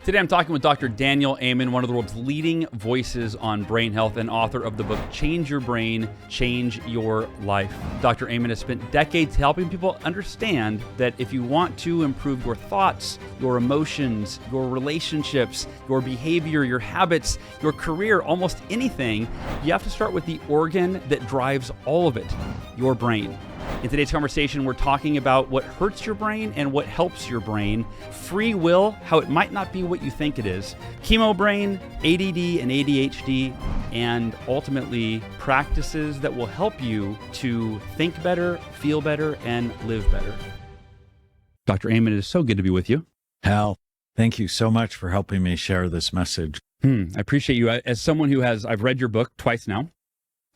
Today I'm talking with Dr. Daniel Amen, one of the world's leading voices on brain health and author of the book, Change Your Brain, Change Your Life. Dr. Amen has spent decades helping people understand that if you want to improve your thoughts, your emotions, your relationships, your behavior, your habits, your career, almost anything, you have to start with the organ that drives all of it, your brain. In today's conversation, we're talking about what hurts your brain and what helps your brain, free will, how it might not be what you think it is, chemo brain, ADD and ADHD, and ultimately practices that will help you to think better, feel better, and live better. Dr. Amen, it is so good to be with you. Hal, thank you so much for helping me share this message. I appreciate you. As someone who I've read your book twice now.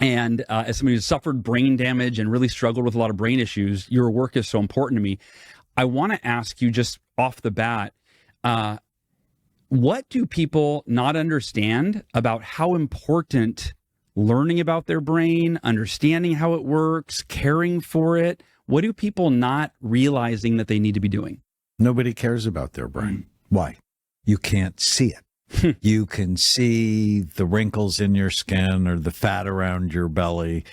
And as somebody who's suffered brain damage and really struggled with a lot of brain issues, your work is so important to me. I want to ask you just off the bat, what do people not understand about how important learning about their brain, understanding how it works, caring for it? What do people not realizing that they need to be doing? Nobody cares about their brain. Why? You can't see it. You can see the wrinkles in your skin or the fat around your belly.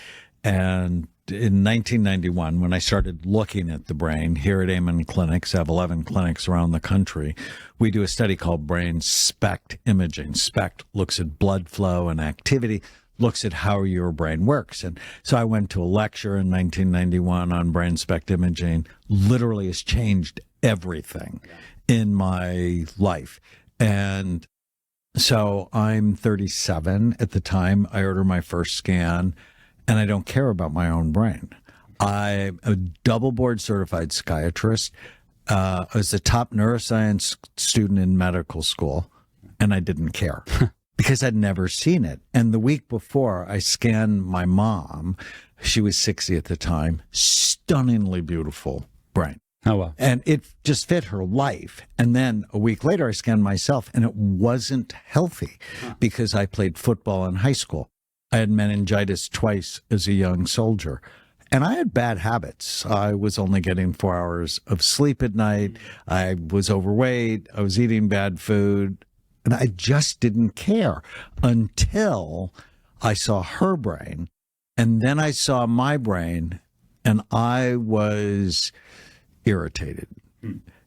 And in 1991, when I started looking at the brain here at Amen Clinics, I have 11 clinics around the country, we do a study called brain SPECT imaging. SPECT looks at blood flow and activity, looks at how your brain works. And so I went to a lecture in 1991 on brain SPECT imaging, literally has changed everything in my life. And so I'm 37 at the time. I order my first scan, and I don't care about my own brain. I'm a double board certified psychiatrist. I was the top neuroscience student in medical school, and I didn't care because I'd never seen it. And the week before, I scanned my mom. She was 60 at the time. Stunningly beautiful brain. Oh, wow. And it just fit her life. And then a week later, I scanned myself, and it wasn't healthy because I played football in high school. I had meningitis twice as a young soldier. And I had bad habits. I was only getting 4 hours of sleep at night. I was overweight. I was eating bad food. And I just didn't care until I saw her brain. And then I saw my brain, and I was irritated.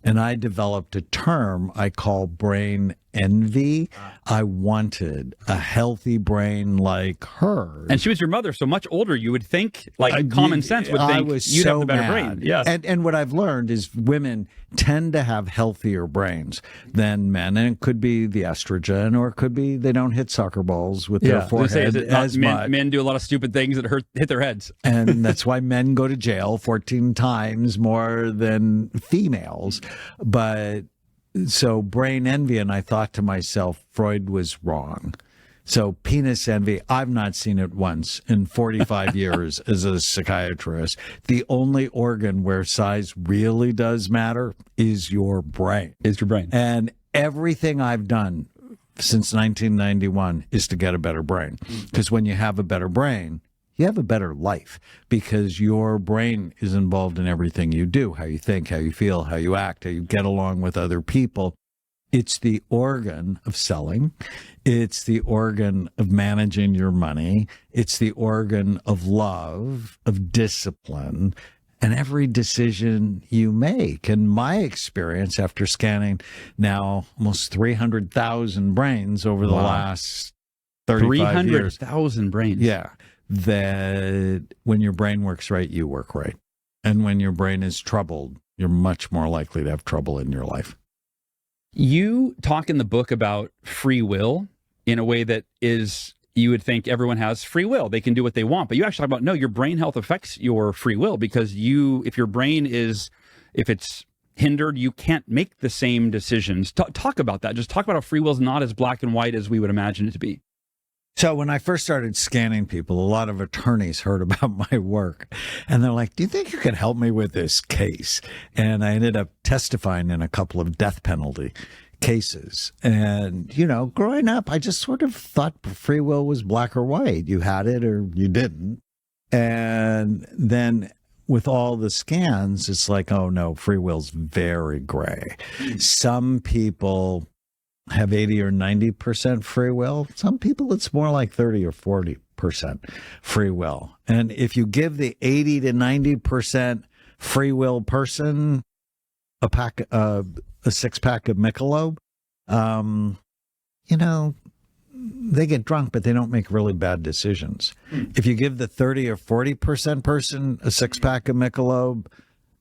And I developed a term I call brain envy. I wanted a healthy brain like hers. And she was your mother, so much older. You would think, like common sense would think you'd have the better brain. Yeah. And what I've learned is women tend to have healthier brains than men. And it could be the estrogen, or it could be they don't hit soccer balls with their forehead as much. Men do a lot of stupid things that hit their heads. And that's why men go to jail 14 times more than females. But so brain envy, and I thought to myself, Freud was wrong. So penis envy, I've not seen it once in 45 years as a psychiatrist. The only organ where size really does matter is your brain. Is your brain. And everything I've done since 1991 is to get a better brain. Because when you have a better brain, you have a better life, because your brain is involved in everything you do, how you think, how you feel, how you act, how you get along with other people. It's the organ of selling. It's the organ of managing your money. It's the organ of love, of discipline, and every decision you make. And my experience after scanning now almost 300,000 brains over the last 35 years. 300,000 brains. Yeah. That when your brain works right, you work right. And when your brain is troubled, you're much more likely to have trouble in your life. You talk in the book about free will in a way that is, you would think everyone has free will. They can do what they want. But you actually talk about, no, your brain health affects your free will, because if your brain is, if it's hindered, you can't make the same decisions. Talk about that. Just talk about how free will is not as black and white as we would imagine it to be. So when I first started scanning people, a lot of attorneys heard about my work, and they're like, do you think you could help me with this case? And I ended up testifying in a couple of death penalty cases. And, you know, growing up, I just sort of thought free will was black or white. You had it or you didn't. And then with all the scans, it's like, oh no, free will's very gray. Some people have 80 or 90% free will. Some people, it's more like 30 or 40% free will. And if you give the 80 to 90% free will person a six-pack of Michelob, they get drunk, but they don't make really bad decisions. If you give the 30 or 40% person a six-pack of Michelob,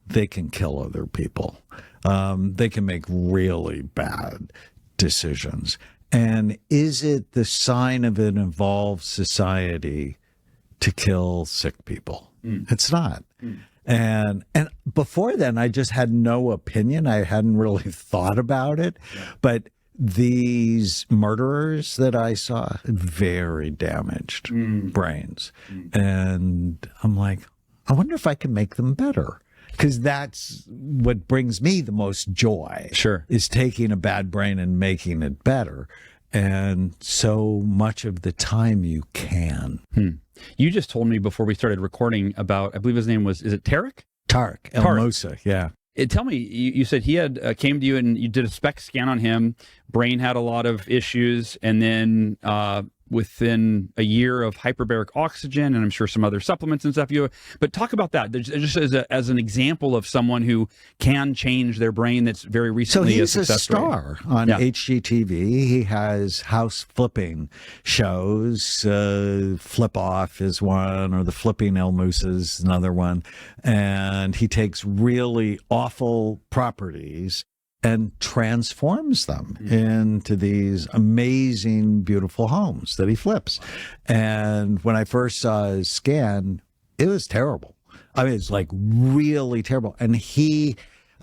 they can kill other people. They can make really bad decisions. And is it the sign of an evolved society to kill sick people? It's not. And before then, I just had no opinion. I hadn't really thought about it. But these murderers that I saw, very damaged brains. And I'm like, I wonder if I can make them better. Because that's what brings me the most joy. Sure. Is taking a bad brain and making it better. And so much of the time you can. You just told me before we started recording about, I believe his name was, is it Tarek? Tarek El Moussa, yeah. Tell me, you said he had came to you and you did a SPECT scan on him. Brain had a lot of issues, and then within a year of hyperbaric oxygen, and I'm sure some other supplements and stuff. But talk about that, just as an example of someone who can change their brain. That's very recently. So he's a star on HGTV. He has house flipping shows. Flip Off is one, or the Flipping El Moussa is another one, and he takes really awful properties and transforms them into these amazing, beautiful homes that he flips. And when I first saw his scan, it was terrible. I mean, it's like really terrible. And he...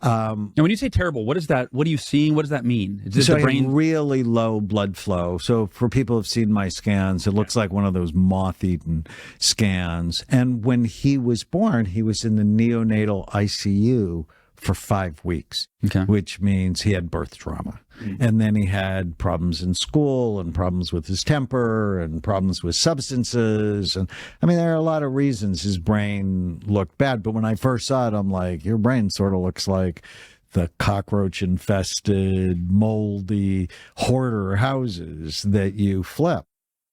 now, when you say terrible, what is that? What are you seeing? What does that mean? Is this so the brain? Really low blood flow. So for people who've seen my scans, it looks like one of those moth-eaten scans. And when he was born, he was in the neonatal ICU for 5 weeks, which means he had birth trauma. And then he had problems in school and problems with his temper and problems with substances. And I mean, there are a lot of reasons his brain looked bad. But when I first saw it, I'm like, your brain sort of looks like the cockroach-infested, moldy hoarder houses that you flip.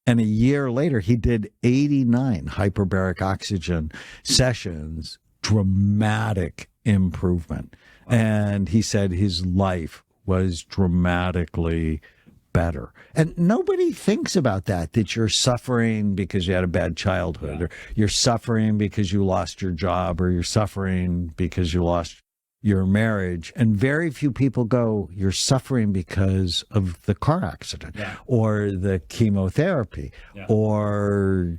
And a year later, he did 89 hyperbaric oxygen sessions, dramatic improvement. And he said his life was dramatically better. And nobody thinks about that you're suffering because you had a bad childhood, or you're suffering because you lost your job, or you're suffering because you lost your marriage. And very few people go, you're suffering because of the car accident or the chemotherapy or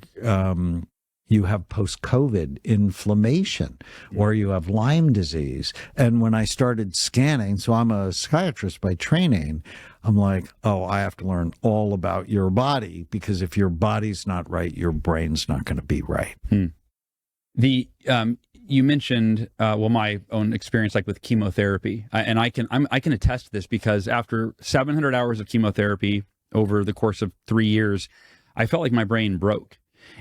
you have post-COVID inflammation, or you have Lyme disease. And when I started scanning, so I'm a psychiatrist by training, I'm like, oh, I have to learn all about your body, because if your body's not right, your brain's not going to be right. You mentioned, my own experience, like with chemotherapy, and I can attest to this, because after 700 hours of chemotherapy over the course of 3 years, I felt like my brain broke.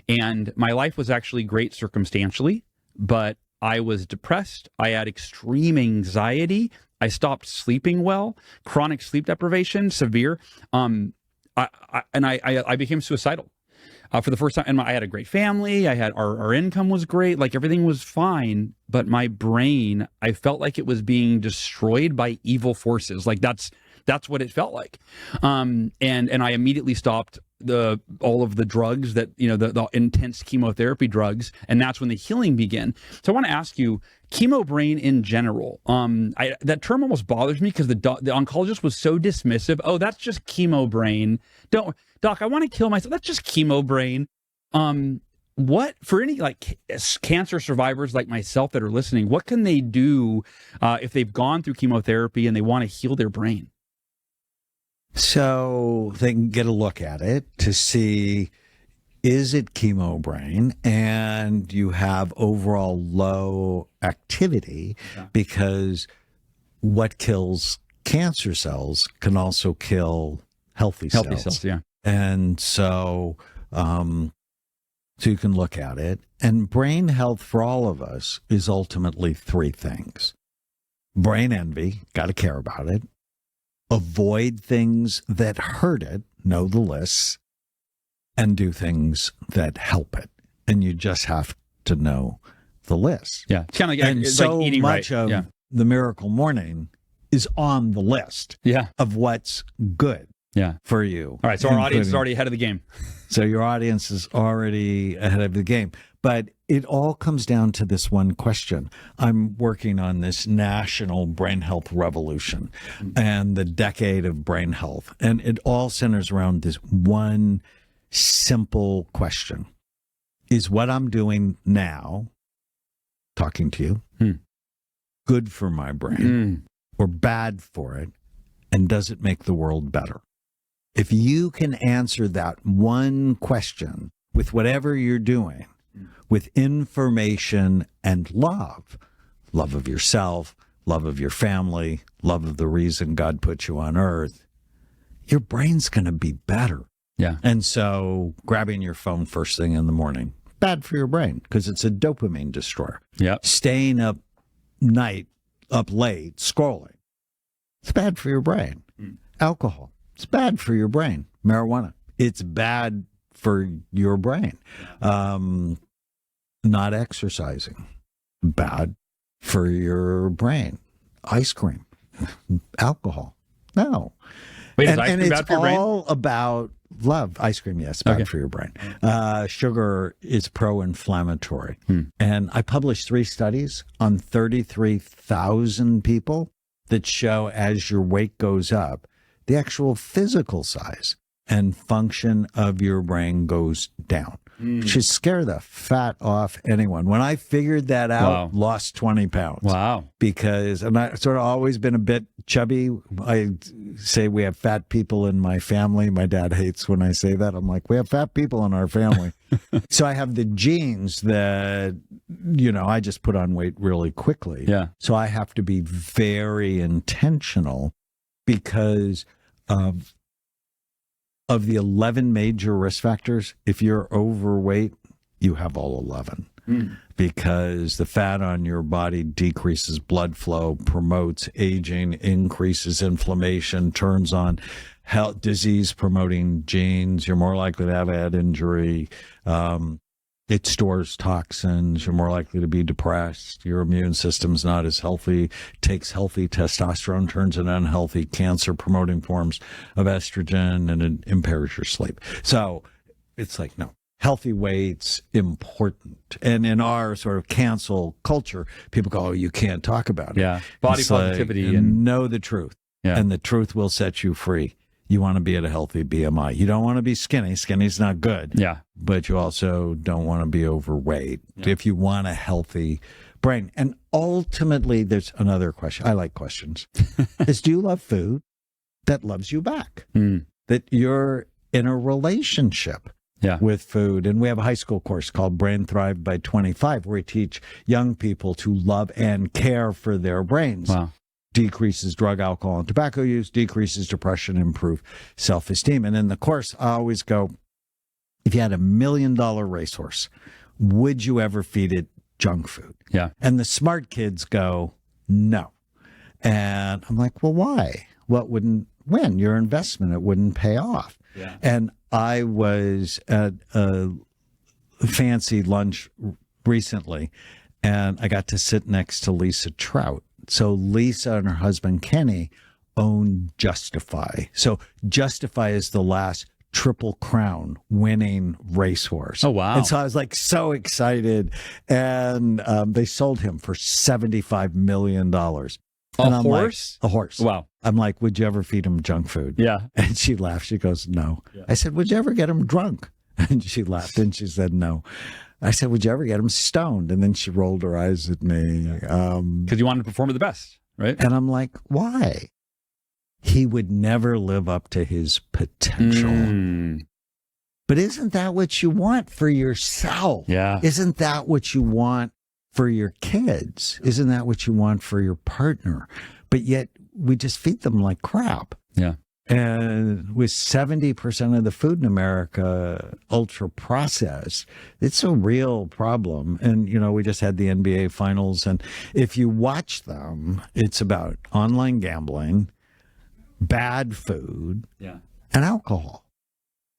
And my life was actually great circumstantially, but I was depressed. I had extreme anxiety. I stopped sleeping well, chronic sleep deprivation, severe. I became suicidal for the first time. And I had a great family. I had our income was great. Like, everything was fine. But my brain, I felt like it was being destroyed by evil forces. Like, that's what it felt like. And I immediately stopped all of the drugs that, the intense chemotherapy drugs. And that's when the healing began. So I want to ask you, chemo brain in general, that term almost bothers me, because the oncologist was so dismissive. Oh, that's just chemo brain. Doc, I want to kill myself. That's just chemo brain. What, for any cancer survivors like myself that are listening, what can they do if they've gone through chemotherapy and they want to heal their brain? So they can get a look at it to see, is it chemo brain? And you have overall low activity, because what kills cancer cells can also kill healthy cells. Healthy cells, yeah. And so, so you can look at it. And brain health for all of us is ultimately 3 things. Brain envy, got to care about it. avoid things that hurt it, know the lists, and do things that help it. And you just have to know the list. Yeah. It's kind of like, And it's so like eating much right. of the Miracle Morning is on the list of what's good for you. All right. So our audience is already ahead of the game. So your audience is already ahead of the game. But it all comes down to this one question. I'm working on this national brain health revolution and the decade of brain health. And it all centers around this one simple question. Is what I'm doing now, talking to you, good for my brain or bad for it? And does it make the world better? If you can answer that one question with whatever you're doing, with information and love of yourself, love of your family, love of the reason God put you on earth, your brain's going to be better. Yeah. And so grabbing your phone first thing in the morning, bad for your brain because it's a dopamine destroyer. Yeah. Staying up late, scrolling, it's bad for your brain. Alcohol, it's bad for your brain. Marijuana, it's bad for your brain. Not exercising, bad for your brain. Ice cream, alcohol, no. Wait, is ice cream bad for your brain? It's all about love. Ice cream, yes, bad for your brain. Sugar is pro-inflammatory. And I published 3 studies on 33,000 people that show as your weight goes up, the actual physical size and function of your brain goes down. Should scare the fat off anyone. When I figured that out, lost 20 pounds. Wow. Because, and I sort of always been a bit chubby. I say we have fat people in my family. My dad hates when I say that. I'm like, we have fat people in our family. So I have the genes that, I just put on weight really quickly. Yeah. So I have to be very intentional because of the 11 major risk factors, if you're overweight, you have all 11. Because the fat on your body decreases blood flow, promotes aging, increases inflammation, turns on health, disease-promoting genes. You're more likely to have head injury. It stores toxins. You're more likely to be depressed. Your immune system's not as healthy. Takes healthy testosterone, turns it unhealthy, cancer-promoting forms of estrogen, and it impairs your sleep. So it's like, no, healthy weight's important. And in our sort of cancel culture, people go, oh, you can't talk about it. Yeah, body it's positivity. Like, and know the truth. Yeah. And the truth will set you free. You want to be at a healthy BMI. You don't want to be skinny. Skinny's not good. Yeah. But you also don't want to be overweight if you want a healthy brain. And ultimately, there's another question. I like questions. Is do you love food that loves you back? That you're in a relationship with food. And we have a high school course called Brain Thrive by 25, where we teach young people to love and care for their brains. Wow. Decreases drug, alcohol, and tobacco use, decreases depression, improve self-esteem. And in the course, I always go, if you had $1 million racehorse, would you ever feed it junk food? Yeah. And the smart kids go, no. And I'm like, well, why? What wouldn't win? Your investment, it wouldn't pay off. Yeah. And I was at a fancy lunch recently, and I got to sit next to Lisa Trout. So Lisa and her husband, Kenny, own Justify. So Justify is the last Triple Crown winning racehorse. Oh, wow. And so I was like so excited. And they sold him for $75 million. And I'm horse? Like, a horse. Wow. I'm like, would you ever feed him junk food? Yeah. And she laughed. She goes, no. Yeah. I said, would you ever get him drunk? And she laughed and she said, no. I said, would you ever get him stoned? And then she rolled her eyes at me. Because you wanted to perform at the best, right? And I'm like, why? He would never live up to his potential. But isn't that what you want for yourself? Yeah. Isn't that what you want for your kids? Isn't that what you want for your partner? But yet we just feed them like crap. Yeah. And with 70% of the food in America ultra processed, it's a real problem. And, we just had the NBA finals. And if you watch them, it's about online gambling, bad food, Yeah. and alcohol.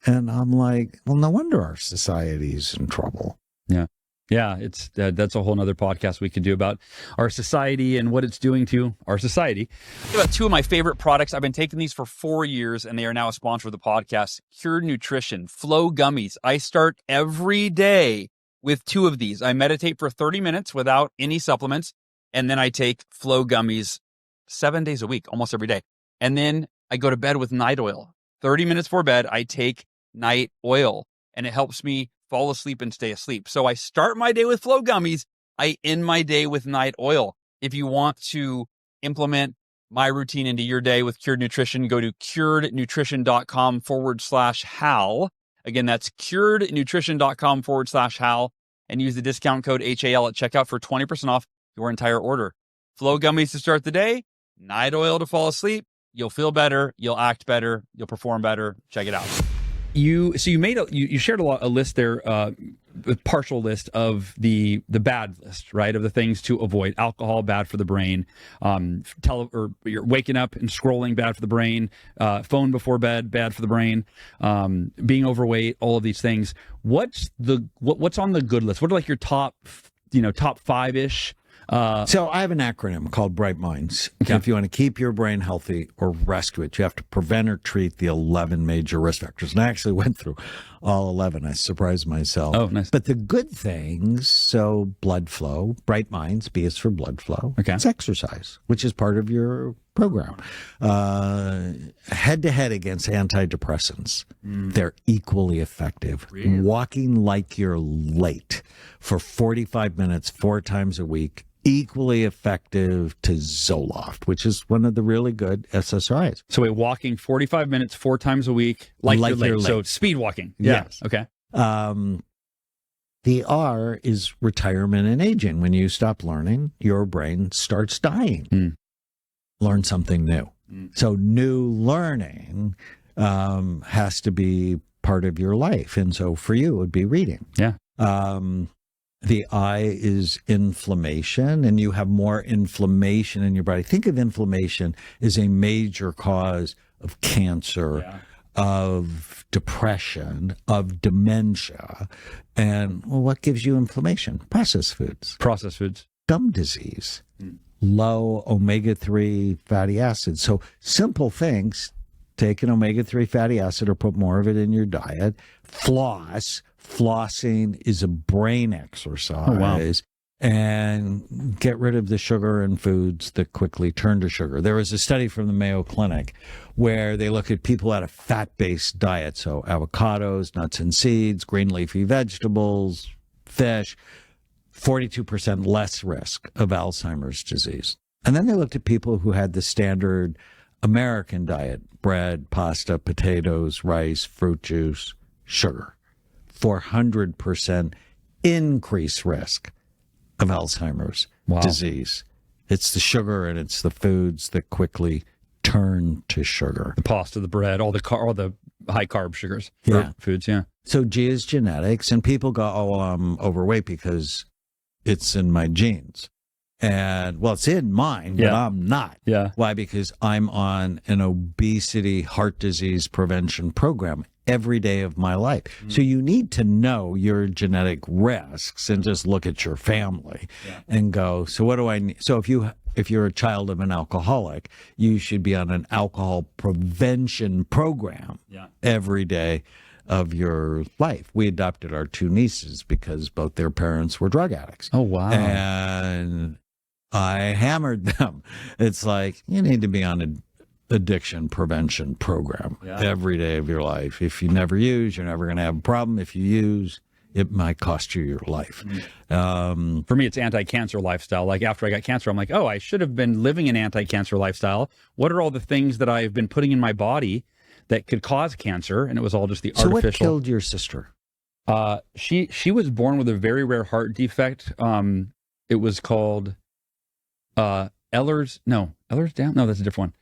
And I'm like, well, no wonder our society's in trouble. Yeah. Yeah, it's that's a whole nother podcast we could do about our society and what it's doing to our society. About two of my favorite products. I've been taking these for 4 years, and they are now a sponsor of the podcast. Cured Nutrition Flow Gummies. I start every day with 2 of these. I meditate for 30 minutes without any supplements, and then I take Flow Gummies 7 days a week, almost every day. And then I go to bed with night oil. 30 minutes before bed, I take night oil, and it helps me fall asleep and stay asleep. So I start my day with Flow Gummies. I end my day with night oil. If you want to implement my routine into your day with Cured Nutrition, go to curednutrition.com/Hal. Again, that's curednutrition.com/Hal, and use the discount code HAL at checkout for 20% off your entire order. Flow Gummies to start the day, night oil to fall asleep. You'll feel better. You'll act better. You'll perform better. Check it out. You shared a list there, a partial list of the bad list, right? Of the things to avoid. Alcohol, bad for the brain. Or you're waking up and scrolling, bad for the brain. Phone before bed, bad for the brain. Being overweight, all of these things. What's on the good list? What are like your top 5-ish? So I have an acronym called Bright Minds. Okay. If you want to keep your brain healthy or rescue it, you have to prevent or treat the 11 major risk factors. And I actually went through all 11. I surprised myself. Oh, nice. But the good things, so blood flow, Bright Minds, B is for blood flow. Okay. It's exercise, which is part of your program. Head-to-head against antidepressants. They're equally effective. Really? Walking like you're late for 45 minutes 4 times a week, equally effective to Zoloft, which is one of the really good SSRIs. So wait, walking 45 minutes 4 times a week, like you're late. So speed walking. Yeah. Yes. Okay. The R is retirement and aging. When you stop learning, your brain starts dying. Learn something new. So new learning has to be part of your life. And so for you, it would be reading. Yeah. The I is inflammation, and you have more inflammation in your body. Think of inflammation as a major cause of cancer, of depression, of dementia. And well, what gives you inflammation? Processed foods. Processed foods. Gum disease. Low omega-3 fatty acids. So simple things, take an omega-3 fatty acid or put more of it in your diet. Floss. Flossing is a brain exercise. Oh, wow. And get rid of the sugar in foods that quickly turn to sugar. There was a study from the Mayo Clinic where they look at people at a fat-based diet, so avocados, nuts and seeds, green leafy vegetables, fish, 42% less risk of Alzheimer's disease. And then they looked at people who had the standard American diet, bread, pasta, potatoes, rice, fruit juice, sugar. 400% increased risk of Alzheimer's disease. It's the sugar and it's the foods that quickly turn to sugar. The pasta, the bread, all the high carb sugars. Foods. Yeah. So G is genetics, and people go, "Oh, I'm overweight because it's in my genes." And well, it's in mine, but I'm not. Yeah. Why? Because I'm on an obesity, heart disease prevention program every day of my life. So you need to know your genetic risks and just look at your family and go, so what do I need? So if you're a child of an alcoholic, you should be on an alcohol prevention program every day of your life. We adopted our 2 nieces because both their parents were drug addicts. Oh, wow. And I hammered them. It's like, you need to be on an addiction prevention program every day of your life. If you never use, you're never going to have a problem. If you use, it might cost you your life. For me, it's anti-cancer lifestyle. Like after I got cancer, I'm like, oh, I should have been living an anti-cancer lifestyle. What are all the things that I've been putting in my body that could cause cancer? And it was all just the artificial. So what killed your sister? She was born with a very rare heart defect. It was called Elrod down? No, that's a different one.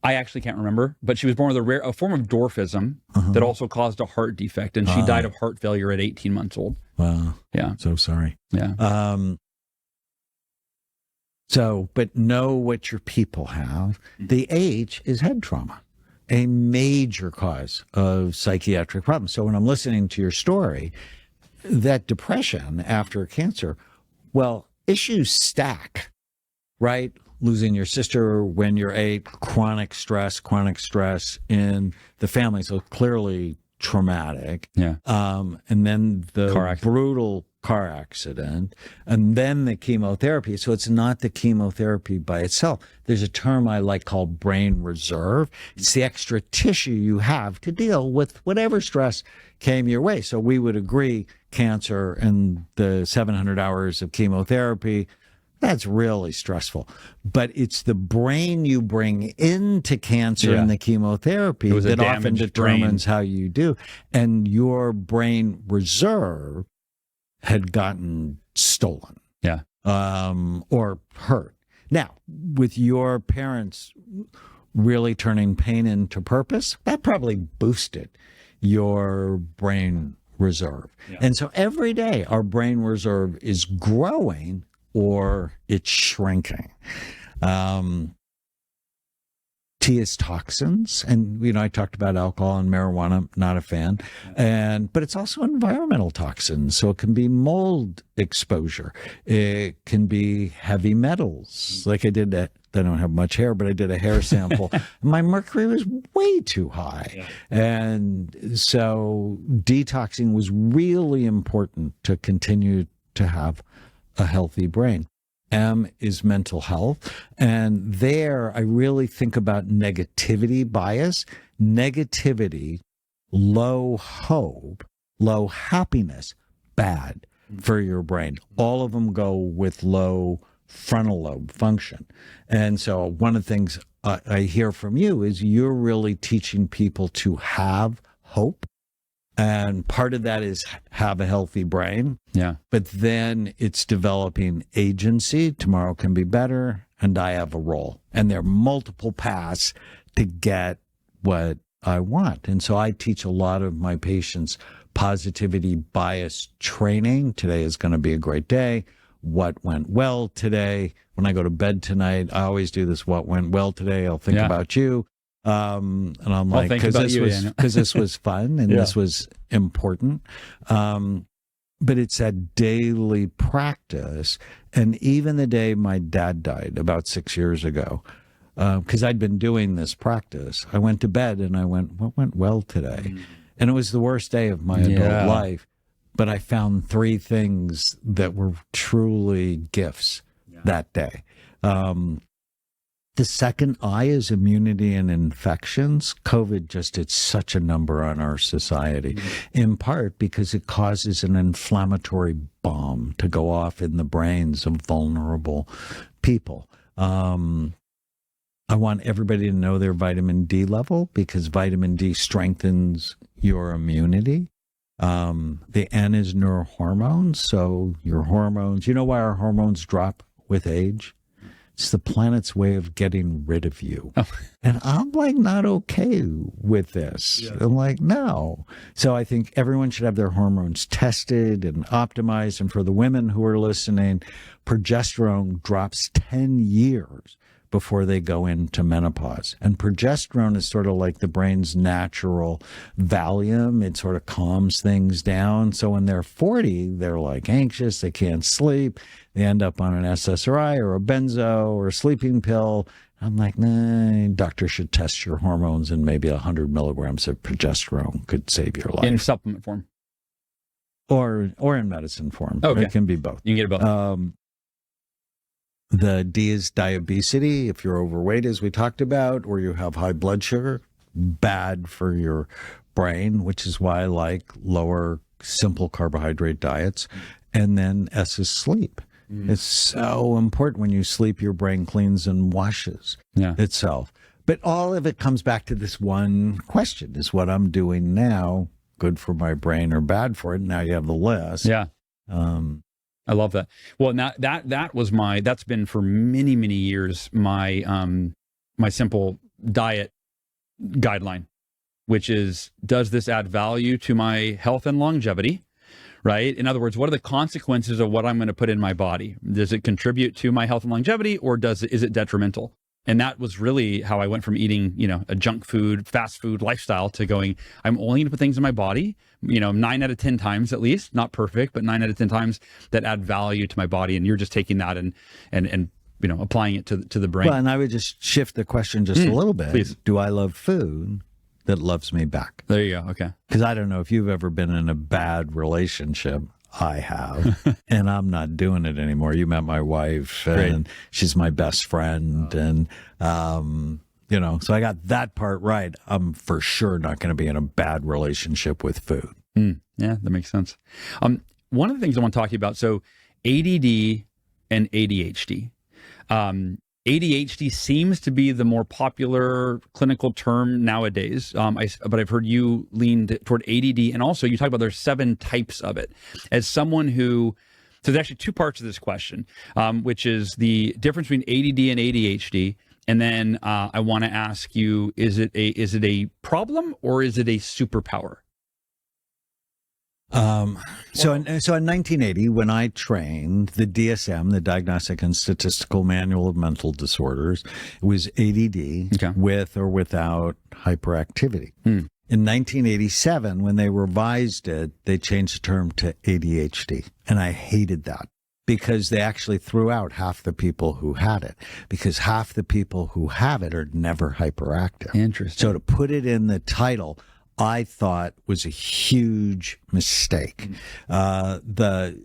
I actually can't remember, but she was born with a form of dwarfism that also caused a heart defect, and she died of heart failure at 18 months old. Wow. Yeah. So sorry. Yeah. So, but know what your people have. The H is head trauma, a major cause of psychiatric problems. So when I'm listening to your story, that depression after cancer, well, issues stack, right? Losing your sister when you're 8, chronic stress in the family. So clearly traumatic. Yeah. And then the brutal car accident, and then the chemotherapy. So it's not the chemotherapy by itself. There's a term I like called brain reserve. It's the extra tissue you have to deal with whatever stress came your way. So we would agree cancer and the 700 hours of chemotherapy, that's really stressful. But it's the brain you bring into cancer and the chemotherapy that often determines how you do. And your brain reserve had gotten stolen. Yeah. Or hurt. Now, with your parents really turning pain into purpose, that probably boosted your brain reserve. Yeah. And so every day our brain reserve is growing or it's shrinking. T is toxins, and I talked about alcohol and marijuana. Not a fan, but it's also environmental toxins. So it can be mold exposure. It can be heavy metals. Like I don't have much hair, but I did a hair sample. My mercury was way too high, and so detoxing was really important to continue to have a healthy brain. M is mental health. And there I really think about negativity bias, negativity, low hope, low happiness, bad for your brain. All of them go with low frontal lobe function. And so one of the things I hear from you is you're really teaching people to have hope. And part of that is have a healthy brain. Yeah. But then it's developing agency. Tomorrow can be better, and I have a role. And there are multiple paths to get what I want. And so I teach a lot of my patients positivity bias training. Today is going to be a great day. What went well today? When I go to bed tonight, I always do this. What went well today? I'll think about you. And I'm like, because this was fun and this was important. But it's that daily practice. And even the day my dad died about 6 years ago, because I'd been doing this practice, I went to bed and I went, what went well today? And it was the worst day of my adult life. But I found 3 things that were truly gifts that day. The second I is immunity and infections. COVID just did such a number on our society, in part because it causes an inflammatory bomb to go off in the brains of vulnerable people. I want everybody to know their vitamin D level because vitamin D strengthens your immunity. The N is neurohormones. So your hormones, you know why our hormones drop with age? It's the planet's way of getting rid of you. Oh. And I'm like, not okay with this. Yeah. I'm like, no. So I think everyone should have their hormones tested and optimized. And for the women who are listening, progesterone drops 10 years before they go into menopause. And progesterone is sort of like the brain's natural Valium. It sort of calms things down. So when they're 40, they're like anxious, they can't sleep. They end up on an SSRI or a benzo or a sleeping pill. I'm like, nah, doctor should test your hormones, and maybe 100 milligrams of progesterone could save your life. In supplement form. Or in medicine form. Okay. It can be both. You can get it both. The D is diabetes. If you're overweight, as we talked about, or you have high blood sugar, bad for your brain, which is why I like lower, simple carbohydrate diets. And then S is sleep. It's so important. When you sleep, your brain cleans and washes itself. But all of it comes back to this one question: is what I'm doing now good for my brain or bad for it? Now you have the list. Yeah. I love that. Well, now that's been for many, many years my my simple diet guideline, which is, does this add value to my health and longevity? right? In other words, what are the consequences of what I'm going to put in my body? Does it contribute to my health and longevity, or is it detrimental? And that was really how I went from eating, a junk food, fast food lifestyle to going, I'm only going to put things in my body, 9 out of 10 times at least, not perfect, but 9 out of 10 times that add value to my body. And you're just taking that and applying it to the brain. Well, and I would just shift the question just a little bit. Please. Do I love food that loves me back? There you go. Okay. Because I don't know if you've ever been in a bad relationship. I have, and I'm not doing it anymore. You met my wife, and she's my best friend, and so I got that part right. I'm for sure not going to be in a bad relationship with food. Yeah, that makes sense. One of the things I want to talk to you about, so ADD and ADHD. ADHD seems to be the more popular clinical term nowadays, but I've heard you lean toward ADD, and also you talk about there's 7 types of it. As someone so there's actually 2 parts of this question, which is the difference between ADD and ADHD, and then I want to ask you: is it a problem or is it a superpower? So in 1980, when I trained, the DSM, the Diagnostic and Statistical Manual of Mental Disorders, it was ADD with or without hyperactivity. In 1987, when they revised it, they changed the term to ADHD. And I hated that because they actually threw out half the people who had it, because half the people who have it are never hyperactive. Interesting. So to put it in the title, I thought was a huge mistake. The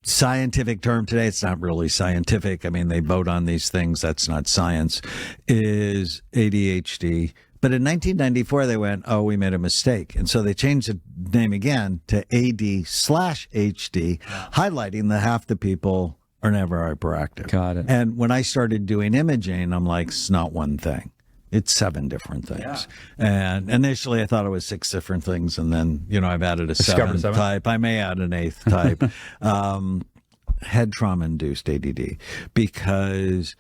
scientific term today, it's not really scientific. I mean, they vote on these things. That's not science, is ADHD. But in 1994, they went, we made a mistake. And so they changed the name again to AD/HD, highlighting that half the people are never hyperactive. Got it. And when I started doing imaging, I'm like, it's not one thing. It's 7 different things. Yeah. And initially I thought it was 6 different things. And then, I've added a 7th type. I may add an 8th type. Head trauma-induced ADD, because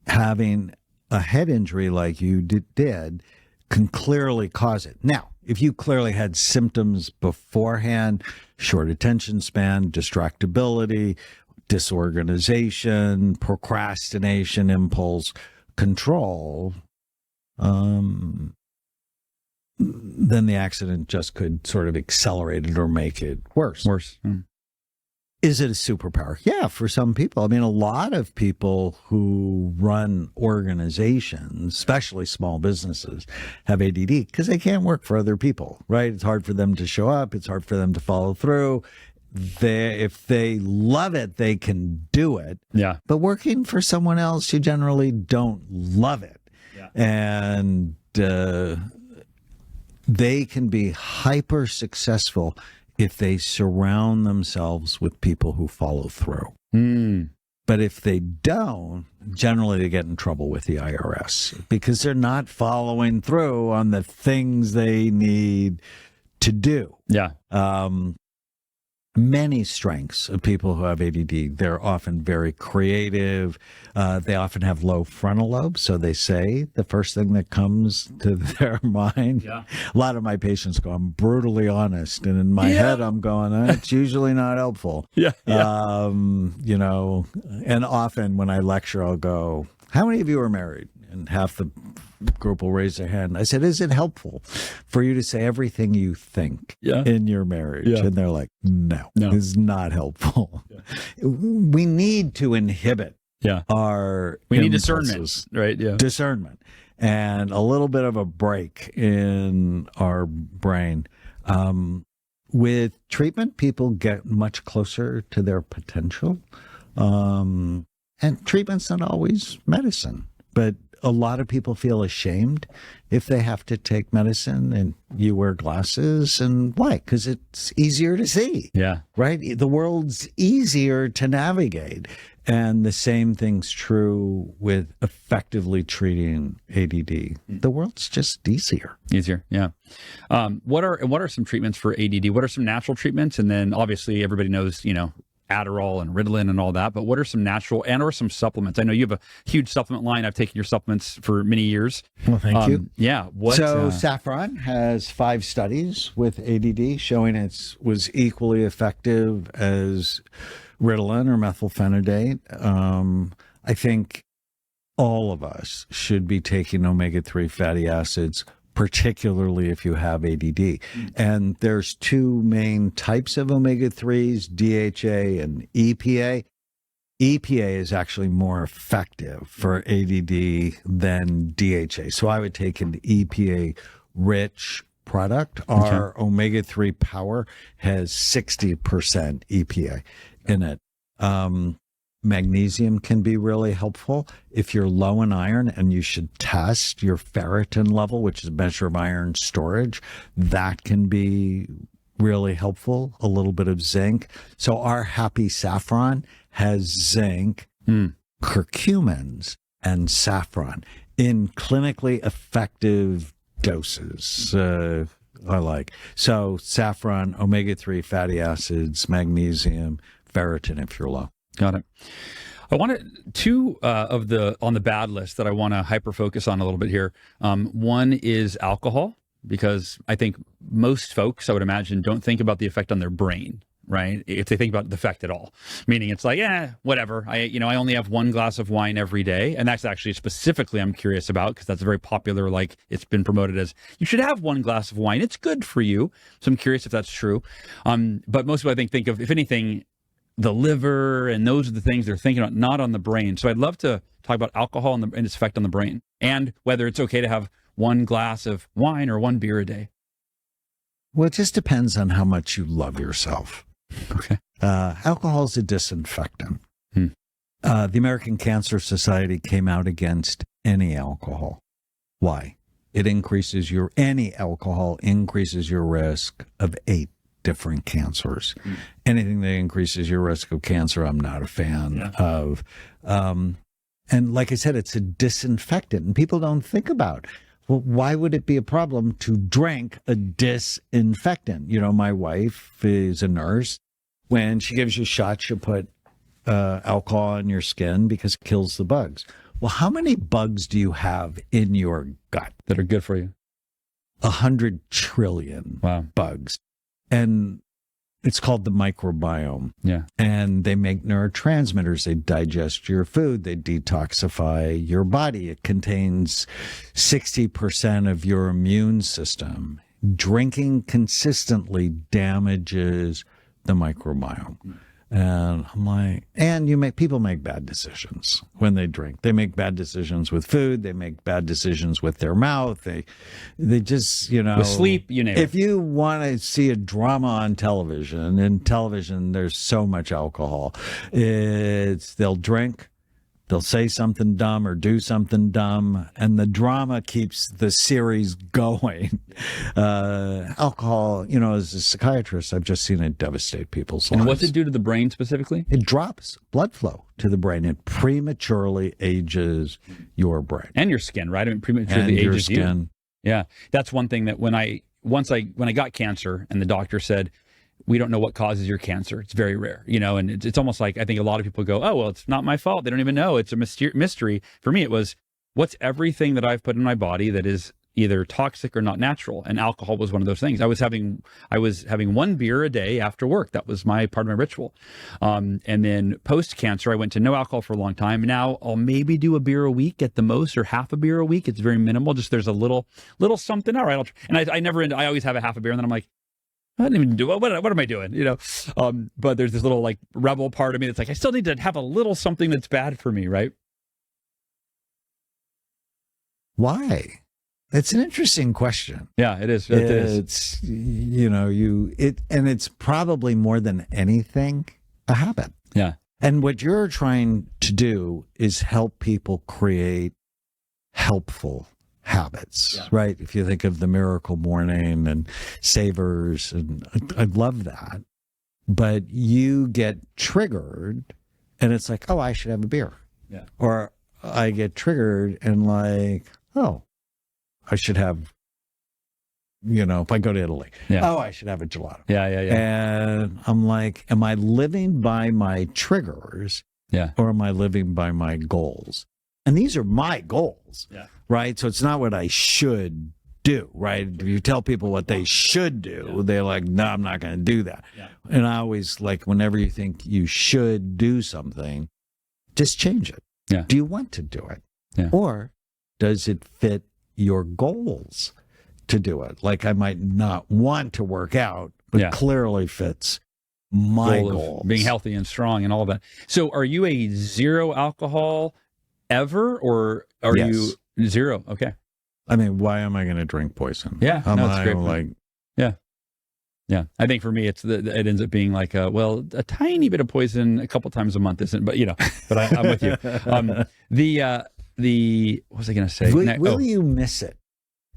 having a head injury like you did can clearly cause it. Now, if you clearly had symptoms beforehand, short attention span, distractibility, disorganization, procrastination, impulse control, then the accident just could sort of accelerate it or make it worse. Is it a superpower? Yeah, for some people. I mean, a lot of people who run organizations, especially small businesses, have ADD because they can't work for other people, right? It's hard for them to show up. It's hard for them to follow through. If they love it, they can do it. Yeah. But working for someone else, you generally don't love it. Yeah. And they can be hyper successful if they surround themselves with people who follow through. But if they don't, generally they get in trouble with the IRS because they're not following through on the things they need to do. Yeah. Many strengths of people who have ADD. They're often very creative. They often have low frontal lobe, so they say the first thing that comes to their mind. Yeah. A lot of my patients go, I'm brutally honest, and in my head I'm going, it's usually not helpful. Yeah. And often when I lecture, I'll go, how many of you are married? And half the group will raise their hand. I said, is it helpful for you to say everything you think in your marriage? Yeah. And they're like, no, it's not helpful. Yeah. We need to inhibit our We need impulses. discernment, right? Yeah. Discernment and a little bit of a break in our brain. With treatment, people get much closer to their potential. And treatment's not always medicine, but a lot of people feel ashamed if they have to take medicine, and you wear glasses. And why? Because it's easier to see. Yeah. Right? The world's easier to navigate. And the same thing's true with effectively treating ADD. The world's just easier. Easier, yeah. What are some treatments for ADD? What are some natural treatments? And then obviously everybody knows, Adderall and Ritalin and all that, but what are some natural and or some supplements? I know you have a huge supplement line. I've taken your supplements for many years. Well, thank you. Yeah. Saffron has 5 studies with ADD showing it was equally effective as Ritalin or methylphenidate. I think all of us should be taking omega-3 fatty acids, particularly if you have ADD. And there's 2 main types of omega-3s, DHA and EPA. EPA is actually more effective for ADD than DHA. So I would take an EPA-rich product. Our omega-3 power has 60% EPA in it. Magnesium can be really helpful if you're low in iron, and you should test your ferritin level, which is a measure of iron storage. That can be really helpful. A little bit of zinc. So our Happy Saffron has zinc, curcumins, and saffron in clinically effective doses. I like. So saffron, omega-3 fatty acids, magnesium, ferritin if you're low. Got it. I wanted 2 of the on the bad list that I want to hyper focus on a little bit here. One is alcohol, because I think most folks, I would imagine, don't think about the effect on their brain, right? If they think about the effect at all, meaning it's like, whatever. I only have 1 glass of wine every day, and that's actually specifically I'm curious about, because that's very popular. Like, it's been promoted as you should have 1 glass of wine. It's good for you. So I'm curious if that's true. But most people I think of, if anything, the liver, and those are the things they're thinking about, not on the brain. So I'd love to talk about alcohol and its effect on the brain, and whether it's okay to have 1 glass of wine or 1 beer a day. Well, it just depends on how much you love yourself. Okay. Alcohol is a disinfectant. The American Cancer Society came out against any alcohol. Why? Any alcohol increases your risk of 8 different cancers. Anything that increases your risk of cancer, I'm not a fan of. And like I said, it's a disinfectant, and people don't think about, well, why would it be a problem to drink a disinfectant? My wife is a nurse. When she gives you shots, she'll put alcohol on your skin because it kills the bugs. Well, how many bugs do you have in your gut that are good for you? 100 trillion bugs. And it's called the microbiome. Yeah. And they make neurotransmitters. They digest your food. They detoxify your body. It contains 60% of your immune system. Drinking consistently damages the microbiome. And I'm like, and people make bad decisions when they drink. They make bad decisions with food. They make bad decisions with their mouth. They just, with sleep, If you want to see a drama on television, in television, there's so much alcohol. They'll drink, they'll say something dumb or do something dumb, and the drama keeps the series going. Alcohol, as a psychiatrist, I've just seen it devastate people's lives. And what's it do to the brain specifically? It drops blood flow to the brain. It prematurely ages your brain. And your skin, right? I mean, prematurely ages your skin. You. Yeah. That's one thing that when I got cancer and the doctor said, we don't know what causes your cancer. It's very rare, and it's almost like, I think a lot of people go, oh, well, it's not my fault. They don't even know. It's a mystery. For me, it was, what's everything that I've put in my body that is either toxic or not natural? And alcohol was one of those things. I was having 1 beer a day after work. That was part of my ritual. And then post-cancer, I went to no alcohol for a long time. Now I'll maybe do a beer a week at the most, or half a beer a week. It's very minimal. Just there's a little something. All right. I always have a half a beer, and then I'm like, I didn't even do it. What am I doing? But there's this little like rebel part of me that's like, I still need to have a little something that's bad for me, right? Why? It's an interesting question. Yeah, it is. It's and it's probably more than anything a habit. Yeah. And what you're trying to do is help people create helpful habits, right? If you think of the Miracle Morning and Savers, and I love that. But you get triggered and it's like, oh, I should have a beer. Yeah. Or I get triggered and like, oh, I should have if I go to Italy, Yeah. oh, I should have a gelato. Yeah. And I'm like, am I living by my triggers Yeah. or am I living by my goals? And these are my goals, right? So it's not what I should do, right? If you tell people what they should do, they're like, no, I'm not going to do that. Yeah. And I always like, whenever you think you should do something, just change it. Yeah. Do you want to do it? Yeah. Or does it fit your goals to do it? Like I might not want to work out, but clearly fits my goals. Being healthy and strong and all of that. So are you a zero alcohol ever, or are you zero? Okay. I mean, why am I going to drink poison? Yeah, it's great. Like, yeah. I think for me, it ends up being like a tiny bit of poison a couple times a month isn't, but but I'm with you. What was I going to say? Will you miss it?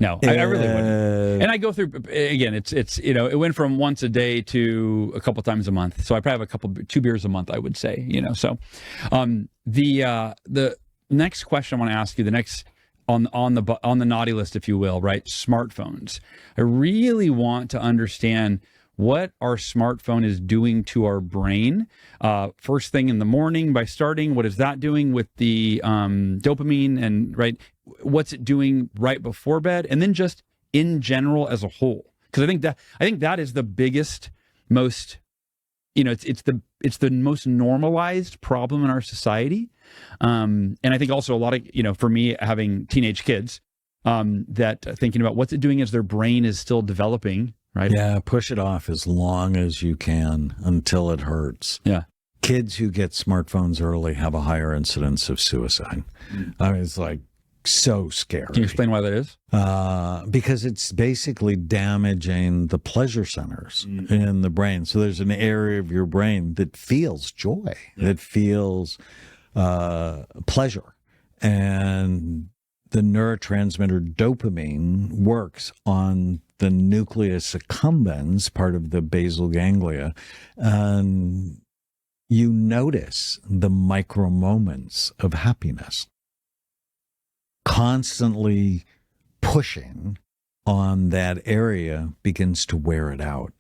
No, I really wouldn't. And I go through, again, it's it went from once a day to a couple times a month. So I probably have 2 beers a month, I would say, so the next question I want to ask you, the next on the naughty list, if you will, right? Smartphones. I really want to understand what our smartphone is doing to our brain. First thing in the morning by starting, what is that doing with the dopamine and right? What's it doing right before bed? And then just in general as a whole. Because I think that is the biggest, most, it's the most normalized problem in our society. And I think also a lot of, for me, having teenage kids, that thinking about what's it doing as their brain is still developing, right? Yeah, push it off as long as you can until it hurts. Yeah. Kids who get smartphones early have a higher incidence of suicide. I mean, it's like so scary. Can you explain why that is? Because it's basically damaging the pleasure centers in the brain. So there's an area of your brain that feels joy, that feels pleasure. And the neurotransmitter dopamine works on the nucleus accumbens, part of the basal ganglia, and you notice the micro moments of happiness. Constantly pushing on that area begins to wear it out.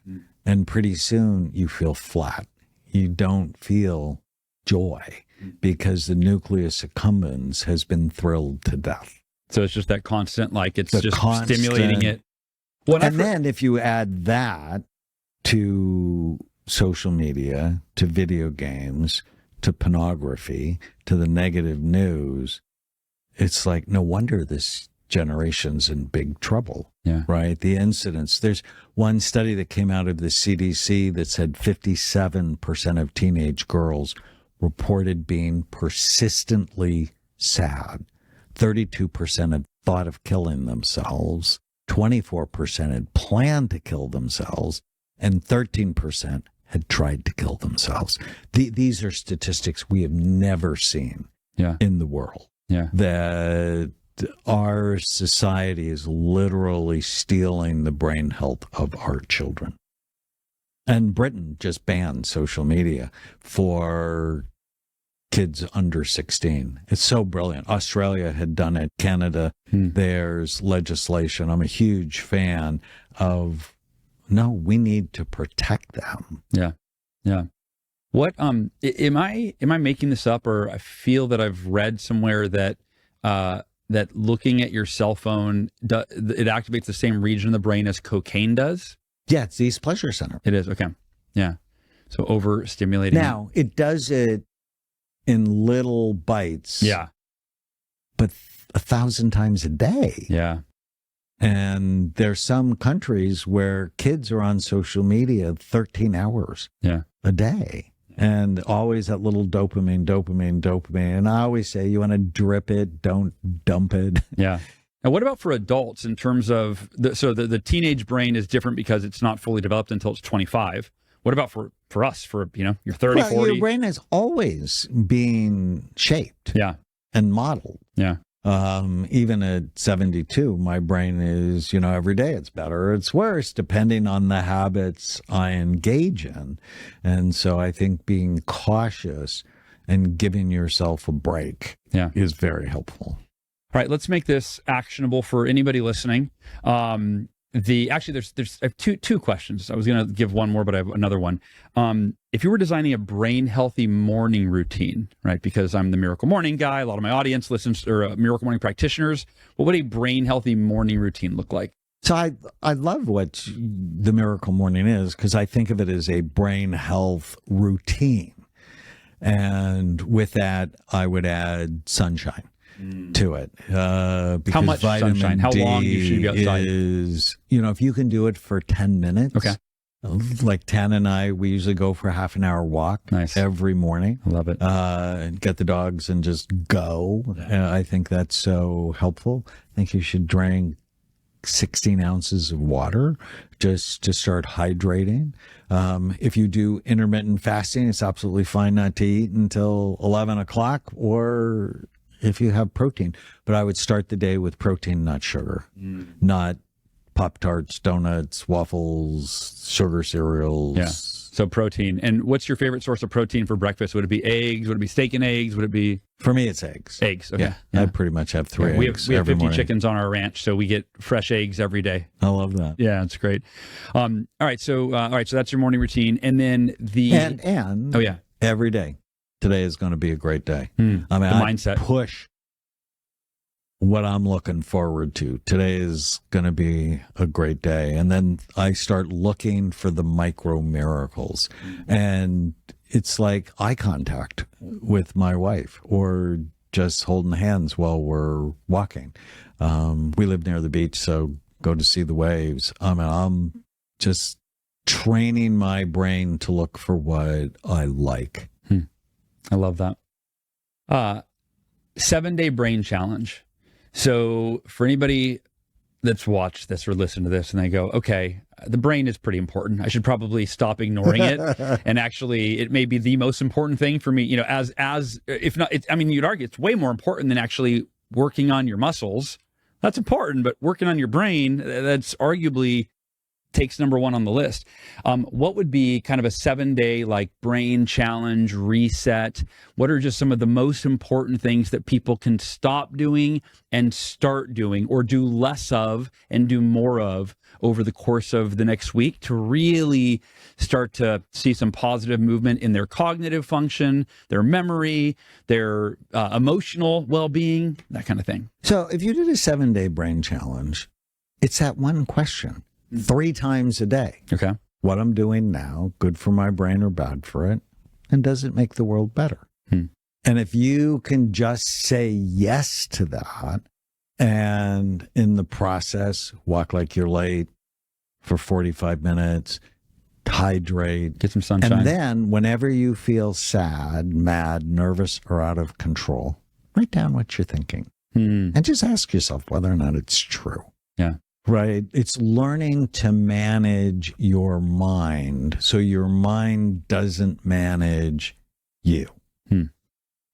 And pretty soon you feel flat. You don't feel joy because the nucleus accumbens has been thrilled to death. So it's just that constant, it's just stimulating it. Then if you add that to social media, to video games, to pornography, to the negative news, it's like, no wonder this generation's in big trouble, right? The incidence. There's one study that came out of the CDC that said 57% of teenage girls reported being persistently sad. 32% had thought of killing themselves. 24% had planned to kill themselves. And 13% had tried to kill themselves. These are statistics we have never seen in the world. Yeah. That our society is literally stealing the brain health of our children. And Britain just banned social media for kids under 16. It's so brilliant. Australia had done it. Canada, there's legislation. I'm a huge fan of, no, we need to protect them. Yeah. Yeah. What am I making this up, or I feel that I've read somewhere that that looking at your cell phone it activates the same region of the brain as cocaine does? Yeah, it's the East Pleasure Center. It is, okay. Yeah. So overstimulating. Now, it does it in little bites. Yeah. But 1,000 times a day. Yeah. And there's some countries where kids are on social media 13 hours a day. And always that little dopamine. And I always say, you want to drip it, don't dump it. Yeah. And what about for adults in terms of, the teenage brain is different because it's not fully developed until it's 25. What about for us, for, you're 30, 40? Your brain is always being shaped and modeled. Yeah. Even at 72, my brain is, every day it's better or it's worse, depending on the habits I engage in. And so I think being cautious and giving yourself a break is very helpful. All right, let's make this actionable for anybody listening. Actually, I have two questions. I was going to give one more, but I have another one. If you were designing a brain healthy morning routine, right? Because I'm the Miracle Morning guy, a lot of my audience listens or Miracle Morning practitioners. What would a brain healthy morning routine look like? So I love what the Miracle Morning is, because I think of it as a brain health routine. And with that, I would add sunshine to it. Because how much sunshine? How long you should be outside? If you can do it for 10 minutes. Okay. Like Tan and I, we usually go for a half an hour walk every morning. I love it. And get the dogs and just go. I think that's so helpful. I think you should drink 16 ounces of water just to start hydrating. If you do intermittent fasting, it's absolutely fine not to eat until 11 o'clock, or if you have protein. But I would start the day with protein, not sugar, not Pop-Tarts, donuts, waffles, sugar cereals. Yeah. So protein. And what's your favorite source of protein for breakfast? Would it be eggs? Would it be steak and eggs? Would it be... For me, it's eggs. Eggs, okay. Yeah. I pretty much have 3 eggs. We have 50 morning. chickens on our ranch, so we get fresh eggs every day. I love that. Yeah, it's great. All right, so that's your morning routine. And then And oh yeah, every day. Today is going to be a great day. I mean, mindset. Push what I'm looking forward to. Today is going to be a great day. And then I start looking for the micro miracles. And it's like eye contact with my wife, or just holding hands while we're walking. We live near the beach, so go to see the waves. I'm just training my brain to look for what I like. I love that. 7-day brain challenge. So for anybody that's watched this or listened to this and they go, okay, the brain is pretty important. I should probably stop ignoring it. And actually, it may be the most important thing for me, as if not, you'd argue it's way more important than actually working on your muscles. That's important, but working on your brain, that's arguably takes number one on the list. What would be kind of a 7-day brain challenge reset? What are just some of the most important things that people can stop doing and start doing, or do less of and do more of over the course of the next week to really start to see some positive movement in their cognitive function, their memory, their emotional well-being, that kind of thing? So if you did a 7-day brain challenge, it's that one question. 3 times a day. Okay. What I'm doing now, good for my brain or bad for it? And does it make the world better? And if you can just say yes to that, and in the process, walk like you're late for 45 minutes, hydrate, get some sunshine. And then whenever you feel sad, mad, nervous, or out of control, write down what you're thinking. And just ask yourself whether or not it's true. Yeah. Right. It's learning to manage your mind so your mind doesn't manage you.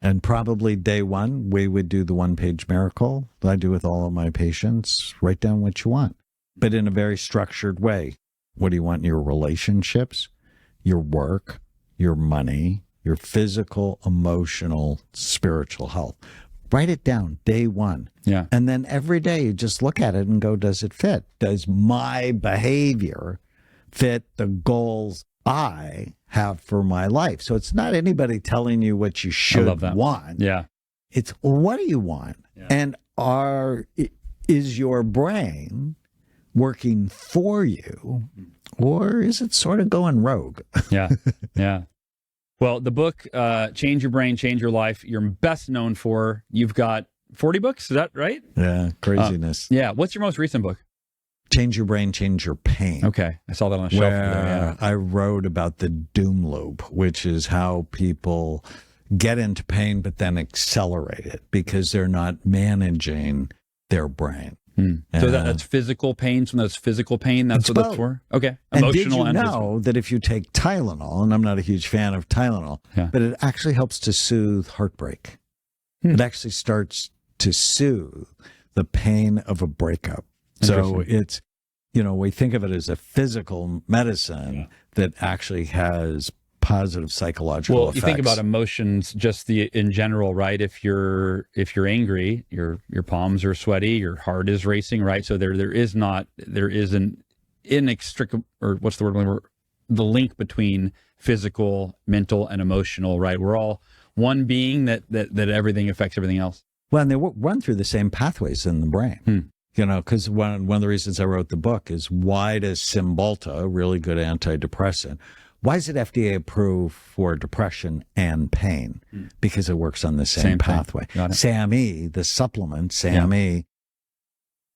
And probably day one, we would do the 1-page miracle that I do with all of my patients. Write down what you want, but in a very structured way. What do you want in your relationships, your work, your money, your physical, emotional, spiritual health? Write it down day one. Yeah. And then every day you just look at it and go, does it fit? Does my behavior fit the goals I have for my life? So it's not anybody telling you what you should want. Yeah. It's what do you want? Yeah. And is your brain working for you, or is it sort of going rogue? Yeah. Yeah. Well, the book, Change Your Brain, Change Your Life, you're best known for, you've got 40 books, is that right? Yeah, craziness. Yeah. What's your most recent book? Change Your Brain, Change Your Pain. Okay. I saw that on the shelf. Where I wrote about the doom loop, which is how people get into pain but then accelerate it because they're not managing their brain. So that's physical pain. So that's physical pain. That's what that's for. Okay. Emotional and did you know that if you take Tylenol, and I'm not a huge fan of Tylenol, but it actually helps to soothe heartbreak. It actually starts to soothe the pain of a breakup. So it's, we think of it as a physical medicine that actually has positive psychological effects. You think about emotions just in general, right? If you're angry, your palms are sweaty, your heart is racing, right? So there is an inextricable, or what's the word? The link between physical, mental, and emotional, right? We're all one being that everything affects everything else. Well, and they run through the same pathways in the brain. Because one of the reasons I wrote the book is, why does Cymbalta, a really good antidepressant, why is it FDA approved for depression and pain? Because it works on the same pathway. SAMe, the supplement, SAMe,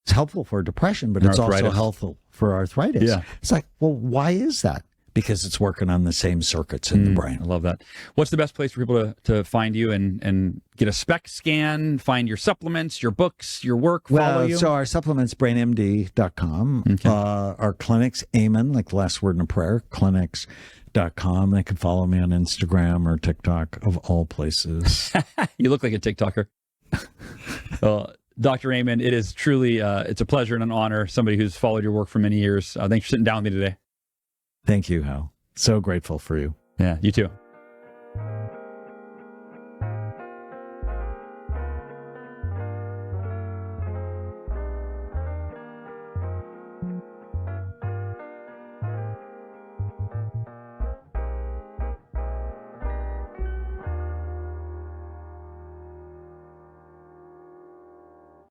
it's helpful for depression, but it's also helpful for arthritis. Yeah. It's like, well, why is that? Because it's working on the same circuits in the brain. I love that. What's the best place for people to find you and get a spec scan, find your supplements, your books, your work, follow you? So our supplements, brainmd.com. Okay. Our clinics, Amen, like the last word in a prayer, clinics.com. They can follow me on Instagram or TikTok, of all places. You look like a TikToker. Well, Dr. Amen, it is truly, it's a pleasure and an honor, somebody who's followed your work for many years. Thanks for sitting down with me today. Thank you, Hal. So grateful for you. Yeah, you too.